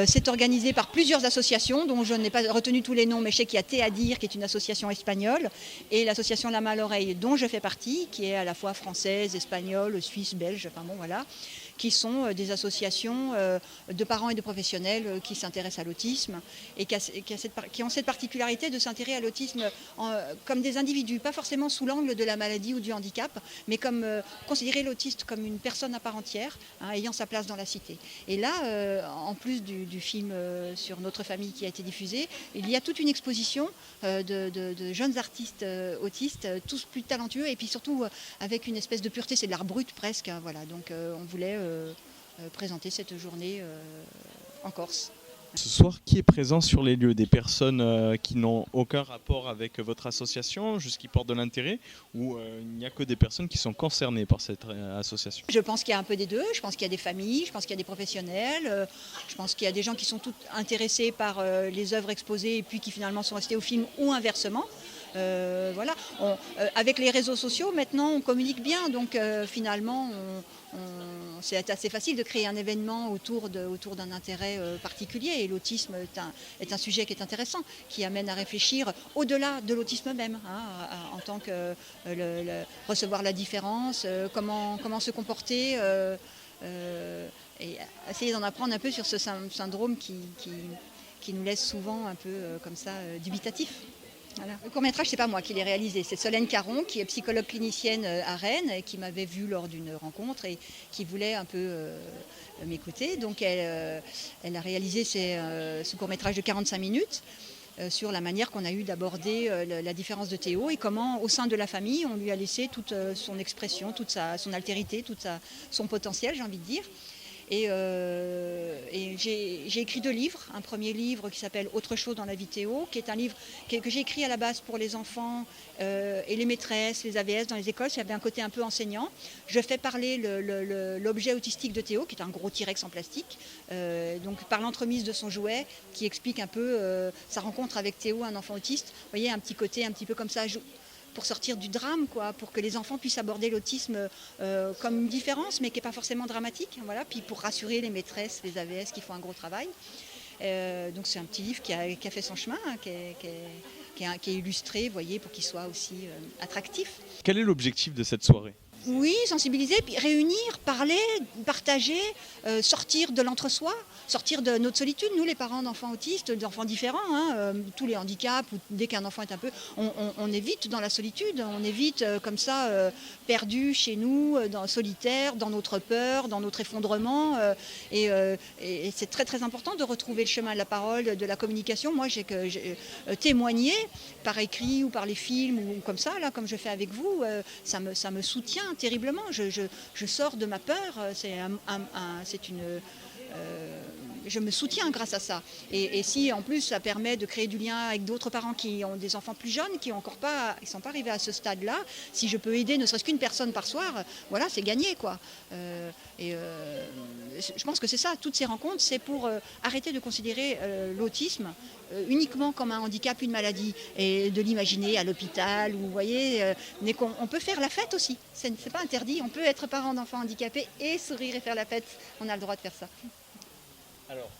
C'est organisé par plusieurs associations dont je n'ai pas retenu tous les noms, mais je sais qu'il y a Théadir qui est une association espagnole et l'association La Main à l'oreille dont je fais partie, qui est à la fois française, espagnole, suisse, belge, enfin bon voilà, qui sont des associations de parents et de professionnels qui s'intéressent à l'autisme et qui ont cette particularité de s'intéresser à l'autisme comme des individus, pas forcément sous l'angle de la maladie ou du handicap, mais comme considérer l'autiste comme une personne à part entière, ayant sa place dans la cité. Et là, en plus du film sur notre famille qui a été diffusé, il y a toute une exposition de jeunes artistes autistes, tous plus talentueux et puis surtout avec une espèce de pureté, c'est de l'art brut presque. Voilà, donc on voulait présenter cette journée en Corse. Ce soir, qui est présent sur les lieux? Des personnes qui n'ont aucun rapport avec votre association, juste qui portent de l'intérêt, ou il n'y a que des personnes qui sont concernées par cette association? Je pense qu'il y a un peu des deux, je pense qu'il y a des familles, je pense qu'il y a des professionnels, je pense qu'il y a des gens qui sont tous intéressés par les œuvres exposées et puis qui finalement sont restés au film ou inversement. Voilà. Avec les réseaux sociaux, maintenant, on communique bien, donc finalement, c'est assez facile de créer un événement autour d'un intérêt particulier. Et l'autisme est un sujet qui est intéressant, qui amène à réfléchir au-delà de l'autisme même, en tant que recevoir la différence, comment se comporter, et essayer d'en apprendre un peu sur ce syndrome qui nous laisse souvent un peu comme ça dubitatif. Voilà. Le court-métrage, c'est pas moi qui l'ai réalisé, c'est Solène Caron, qui est psychologue clinicienne à Rennes, et qui m'avait vue lors d'une rencontre et qui voulait un peu m'écouter. Donc elle a réalisé ce court-métrage de 45 minutes sur la manière qu'on a eu d'aborder la différence de Théo et comment, au sein de la famille, on lui a laissé toute son expression, toute son altérité, son potentiel, j'ai envie de dire. Et j'ai écrit 2 livres. Un premier livre qui s'appelle Autre chose dans la vie de Théo, qui est un livre que j'ai écrit à la base pour les enfants et les maîtresses, les AVS dans les écoles. Ça avait un côté un peu enseignant. Je fais parler l'objet autistique de Théo, qui est un gros T-Rex en plastique, donc par l'entremise de son jouet, qui explique un peu sa rencontre avec Théo, un enfant autiste. Vous voyez, un petit côté un petit peu comme ça, pour sortir du drame, quoi, pour que les enfants puissent aborder l'autisme comme une différence, mais qui n'est pas forcément dramatique. Voilà. Puis pour rassurer les maîtresses, les AVS qui font un gros travail. Donc c'est un petit livre qui a fait son chemin, qui est illustré, vous voyez, pour qu'il soit aussi attractif. Quel est l'objectif de cette soirée? Oui, sensibiliser, puis réunir, parler, partager, sortir de l'entre-soi, sortir de notre solitude. Nous, les parents d'enfants autistes, d'enfants différents, tous les handicaps, ou dès qu'un enfant est un peu, on est vite dans la solitude, on est vite comme ça, perdu chez nous, solitaire, dans notre peur, dans notre effondrement. Et c'est très très important de retrouver le chemin de la parole, de la communication. Moi, j'ai témoigné par écrit ou par les films ou comme ça, là, comme je fais avec vous, ça me soutient terriblement. Je sors de ma peur. Je me soutiens grâce à ça. Et si en plus ça permet de créer du lien avec d'autres parents qui ont des enfants plus jeunes, qui ne sont pas arrivés à ce stade-là, si je peux aider ne serait-ce qu'une personne par soir, voilà, c'est gagné, quoi. Je pense que c'est ça, toutes ces rencontres, c'est pour arrêter de considérer l'autisme uniquement comme un handicap, une maladie, et de l'imaginer à l'hôpital, ou vous voyez, mais on peut faire la fête aussi. C'est pas interdit, on peut être parent d'enfants handicapés et sourire et faire la fête. On a le droit de faire ça. Alors,